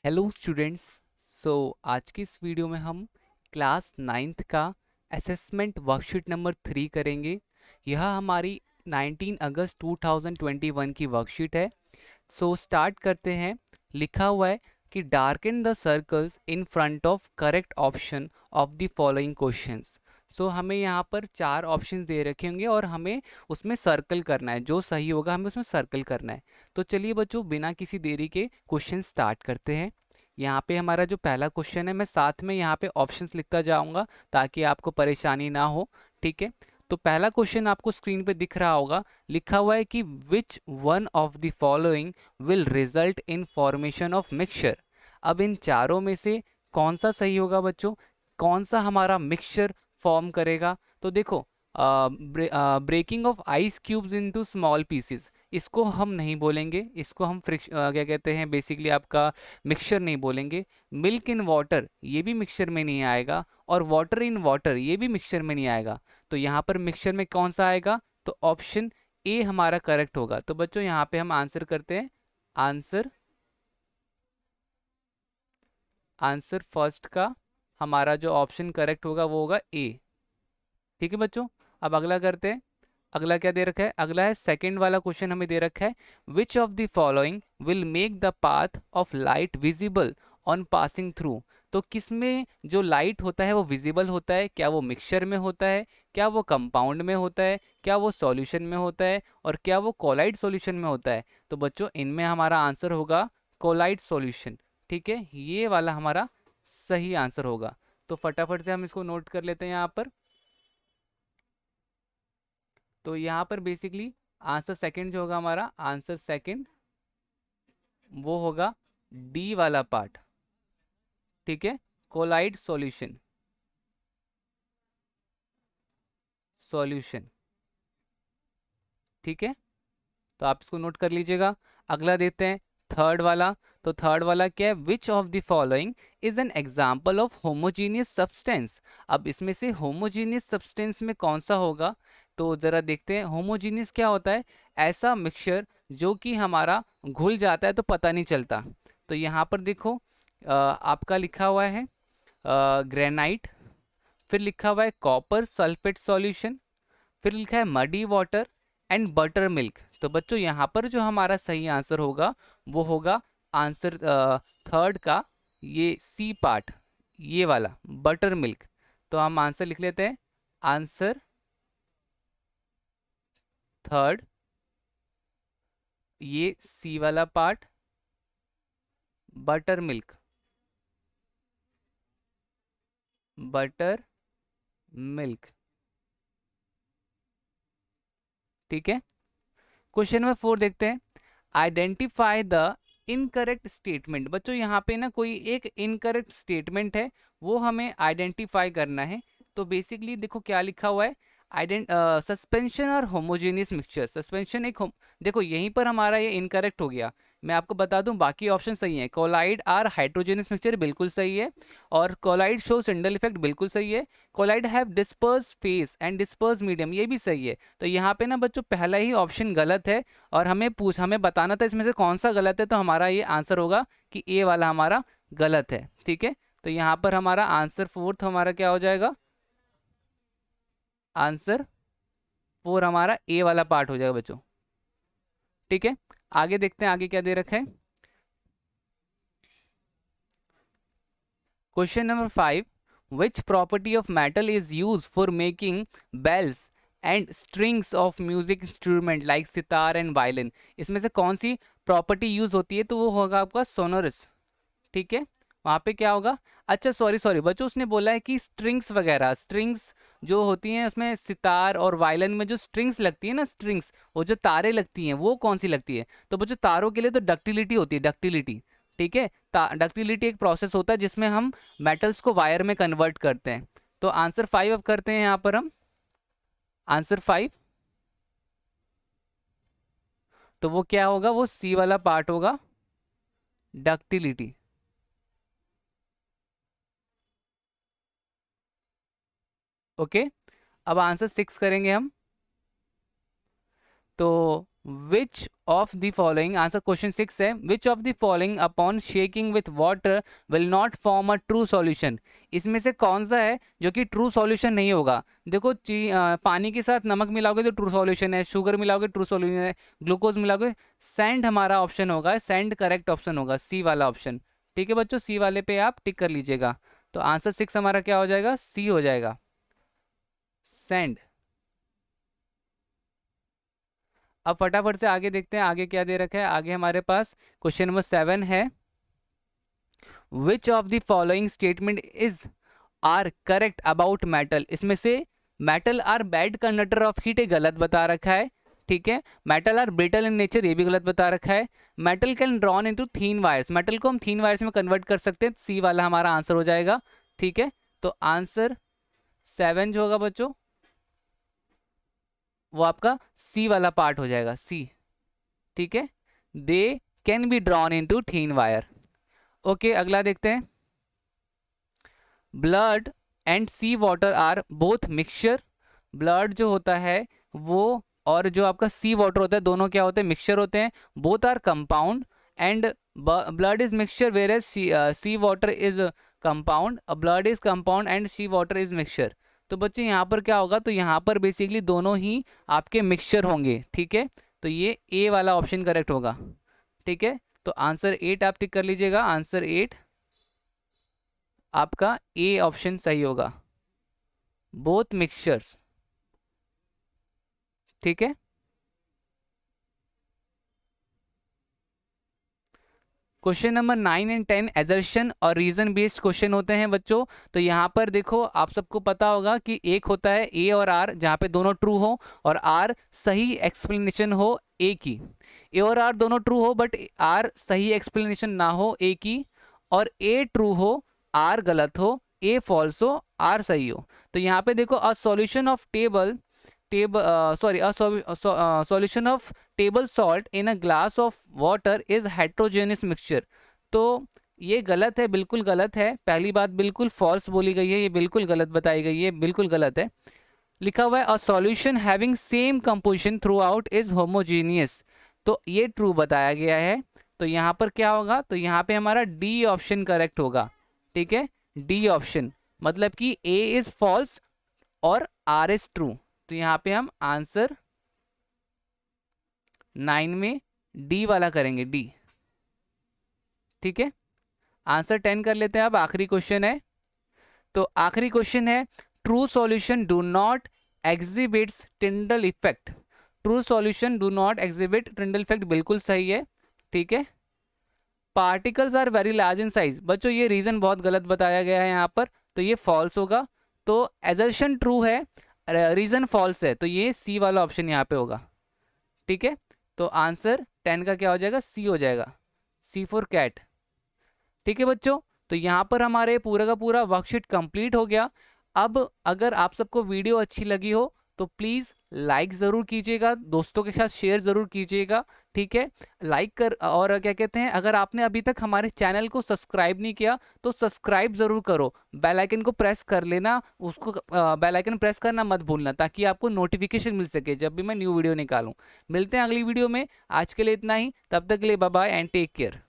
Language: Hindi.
Hello students. सो आज की इस वीडियो में हम क्लास नाइन्थ का असेसमेंट वर्कशीट नंबर 3 करेंगे। यह हमारी 19 अगस्त 2021 की वर्कशीट है। सो स्टार्ट करते हैं। लिखा हुआ है कि darken the circles in front of correct option of the following questions. So हमें यहाँ पर 4 ऑप्शंस दे रखे होंगे और हमें उसमें सर्कल करना है, जो सही होगा हमें उसमें सर्कल करना है। तो चलिए बच्चों, बिना किसी देरी के क्वेश्चन स्टार्ट करते हैं। यहाँ पे हमारा जो पहला क्वेश्चन है, मैं साथ में यहाँ पे ऑप्शंस लिखता जाऊँगा ताकि आपको परेशानी ना हो। ठीक है, तो पहला क्वेश्चन आपको स्क्रीन पे दिख रहा होगा। लिखा हुआ है कि which one of the following will result in formation of mixture. अब इन चारों में से कौन सा सही होगा बच्चों, कौन सा हमारा मिक्सचर फॉर्म करेगा? तो देखो, breaking of ice cubes into small pieces, इसको हम नहीं बोलेंगे, इसको हम क्या कहते हैं, बेसिकली आपका मिक्सचर नहीं बोलेंगे। मिल्क इन वाटर, ये भी मिक्सचर में नहीं आएगा, और वाटर इन वाटर, ये भी मिक्सचर में नहीं आएगा। तो यहाँ पर मिक्सचर में कौन सा आएगा? तो ऑप्शन ए हमारा करेक्ट होगा। तो बच्चों यहाँ पे हम आंसर करते हैं। आंसर आंसर फर्स्ट का हमारा जो ऑप्शन करेक्ट होगा वो होगा ए। ठीक है बच्चों, अब अगला करते हैं। अगला क्या दे रखा है? अगला है सेकंड वाला क्वेश्चन हमें दे रखा है, which of the following will make the path of light visible on passing through. तो किसमें जो लाइट होता है वो विजिबल होता है? क्या वो मिक्सचर में होता है, क्या वो कंपाउंड में होता है, क्या वो सॉल्यूशन में होता है, और क्या वो कोलाइड सॉल्यूशन में होता है? तो बच्चों इनमें हमारा आंसर होगा कोलाइड सॉल्यूशन। ठीक है, ये वाला हमारा सही आंसर होगा। तो फटाफट से हम इसको नोट कर लेते हैं यहाँ पर। तो यहाँ पर बेसिकली आंसर सेकंड जो होगा, हमारा आंसर सेकंड वो होगा डी वाला पार्ट। ठीक है, कोलाइड सॉल्यूशन, सॉल्यूशन। ठीक है, तो आप इसको नोट कर लीजिएगा। अगला देते हैं थर्ड वाला। तो थर्ड वाला क्या है? Which of the following is an example of homogeneous substance. अब इसमें से होमोजीनियस सब्सटेंस में कौन सा होगा? तो जरा देखते हैं, होमोजीनियस क्या होता है? ऐसा मिक्सचर जो कि हमारा घुल जाता है तो पता नहीं चलता। तो यहाँ पर देखो, आपका लिखा हुआ है ग्रेनाइट, फिर लिखा हुआ है कॉपर सल्फेट सॉल्यूशन, फिर लिखा है muddy water and butter milk. तो बच्चों यहाँ पर जो हमारा सही आंसर होगा वो होगा आंसर थर्ड का, ये सी पार्ट, ये वाला बटर मिल्क। तो हम आंसर लिख लेते हैं। आंसर थर्ड, ये सी वाला part, butter milk, butter milk. ठीक है, क्वेश्चन नंबर 4 देखते हैं। Identify the incorrect statement. बच्चों यहाँ पे ना कोई एक इनकरेक्ट स्टेटमेंट है, वो हमें आइडेंटिफाई करना है। तो बेसिकली देखो क्या लिखा हुआ है, सस्पेंशन और होमोजेनियस मिक्सचर। सस्पेंशन देखो यहीं पर हमारा ये इनकरेक्ट हो गया। मैं आपको बता दूं बाकी ऑप्शन सही है। कोलाइड आर हाइड्रोजेनियस मिक्सचर बिल्कुल सही है, और कोलाइड शो सिंडल इफेक्ट बिल्कुल सही है। Colloid have disperse phase and disperse medium, ये भी सही है। तो यहाँ पे ना बच्चों पहला ही ऑप्शन गलत है, और हमें बताना था इसमें से कौन सा गलत है। तो हमारा ये आंसर होगा कि ए वाला हमारा गलत है। ठीक है, तो यहाँ पर हमारा आंसर फोर्थ हमारा क्या हो जाएगा? आंसर फोर हमारा ए वाला पार्ट हो जाएगा बच्चों। ठीक है, आगे देखते हैं आगे क्या दे रखा है। Question number 5, which property of metal is use for making bells and strings of music instrument like sitar and violin. इसमें से कौन सी प्रॉपर्टी यूज होती है? तो वो होगा आपका सोनोरस। ठीक है, वहां पे क्या होगा? अच्छा सॉरी सॉरी बच्चों, उसने बोला है कि स्ट्रिंग्स वगैरह, स्ट्रिंग्स जो होती हैं उसमें सितार और वायलिन में जो स्ट्रिंग्स लगती है ना, स्ट्रिंग्स, वो जो तारें लगती हैं वो कौन सी लगती है? तो बच्चों तारों के लिए तो डक्टिलिटी होती है, डक्टिलिटी। ठीक है, डक्टिलिटी एक प्रोसेस होता है जिसमें हम मेटल्स को वायर में कन्वर्ट करते हैं। तो आंसर 5 अब करते हैं यहाँ पर हम। आंसर 5, तो वो क्या होगा? वो सी वाला पार्ट होगा, डक्टिलिटी। ओके, अब आंसर 6 करेंगे हम। तो विच of the following, answer question 6 है, which of the following upon shaking with water will not form a true solution. इसमें से कौन सा है जो कि ट्रू सॉल्यूशन नहीं होगा। देखो पानी के साथ नमक मिलाओगे तो ट्रू सॉल्यूशन है, शुगर मिलाओगे ट्रू सॉल्यूशन है, ग्लूकोज मिलाओगे, सैंड हमारा ऑप्शन होगा, सैंड करेक्ट ऑप्शन होगा, सी वाला ऑप्शन। ठीक है बच्चों, सी वाले पे आप टिक कर लीजिएगा। तो आंसर 6 हमारा क्या हो जाएगा, सी हो जाएगा, सैंड। अब फटाफट से आगे देखते हैं आगे क्या दे रखा है। आगे हमारे पास क्वेश्चन नंबर 7 है, which of the following statement is are correct about metal. इसमें से metal are bad conductor of heat, गलत बता रखा है। ठीक है, metal are brittle in nature, ये भी गलत बता रखा है। Metal can drawn into thin wires, metal को हम थीन वायर्स में कन्वर्ट कर सकते हैं, सी वाला हमारा आंसर हो जाएगा। ठीक है, तो आंसर 7 जो होगा बच्चों वो आपका सी वाला पार्ट हो जाएगा, सी। ठीक है, they can be drawn into thin wire. Okay, अगला देखते हैं, blood and sea water are both mixture. Blood जो होता है वो और जो आपका सी वाटर होता है दोनों क्या होते हैं, मिक्सचर होते हैं। Both are compound and blood is mixture whereas sea water is compound, blood is compound and sea water is mixture. तो बच्चे यहाँ पर क्या होगा, तो यहाँ पर बेसिकली दोनों ही आपके मिक्सचर होंगे। ठीक है, तो ये ए वाला ऑप्शन करेक्ट होगा। ठीक है, तो आंसर 8 आप टिक कर लीजिएगा, आंसर 8 आपका ए ऑप्शन सही होगा, बोथ मिक्सचर्स। ठीक है, क्वेश्चन नंबर 9 एंड 10 एजर्शन और रीजन बेस्ड क्वेश्चन होते हैं बच्चों। तो यहाँ पर देखो आप सबको पता होगा कि एक होता है ए और आर, जहाँ पे दोनों ट्रू हो और आर सही एक्सप्लेनेशन हो ए की। ए और आर दोनों ट्रू हो बट आर सही एक्सप्लेनेशन ना हो ए की, और ए ट्रू हो आर गलत हो, ए फॉल्स हो आर सही हो। तो यहाँ पे देखो a solution of solution of table salt in a glass of water is heterogeneous mixture। तो ये गलत है, बिल्कुल गलत है। पहली बात बिल्कुल फॉल्स बोली गई है, ये बिल्कुल गलत बताई गई है, बिल्कुल गलत है। लिखा हुआ है a solution having same composition through out is homogeneous, तो ये ट्रू बताया गया है। तो यहाँ पर क्या होगा, तो यहाँ पे हमारा डी ऑप्शन करेक्ट होगा। ठीक है, डी ऑप्शन, मतलब कि ए इज फॉल्स और आर इज ट्रू। तो यहाँ पे हम आंसर 9 में डी वाला करेंगे, डी। ठीक है, आंसर 10 कर लेते हैं। अब आखिरी क्वेश्चन है, तो आखिरी क्वेश्चन है, true solution do not exhibits Tyndall effect. True solution do not exhibit Tyndall effect, बिल्कुल सही है। ठीक है, particles are very large in size, बच्चों ये रीजन बहुत गलत बताया गया है यहाँ पर, तो ये फॉल्स होगा। तो एजर्शन ट्रू है, रीजन फॉल्स है, तो ये सी वाला ऑप्शन यहाँ पे होगा। ठीक है, तो आंसर 10 का क्या हो जाएगा, सी हो जाएगा, सी फॉर कैट। ठीक है बच्चों, तो यहाँ पर हमारे पूरा का पूरा वर्कशीट कंप्लीट हो गया। अब अगर आप सबको वीडियो अच्छी लगी हो तो प्लीज़ लाइक ज़रूर कीजिएगा, दोस्तों के साथ शेयर ज़रूर कीजिएगा। ठीक है, लाइक कर, और क्या कहते हैं, अगर आपने अभी तक हमारे चैनल को सब्सक्राइब नहीं किया तो सब्सक्राइब ज़रूर करो, बेल आइकन को प्रेस कर लेना, उसको बेल आइकन प्रेस करना मत भूलना, ताकि आपको नोटिफिकेशन मिल सके जब भी मैं न्यू वीडियो निकालूँ। मिलते हैं अगली वीडियो में, आज के लिए इतना ही, तब तक के लिए bye bye and take care.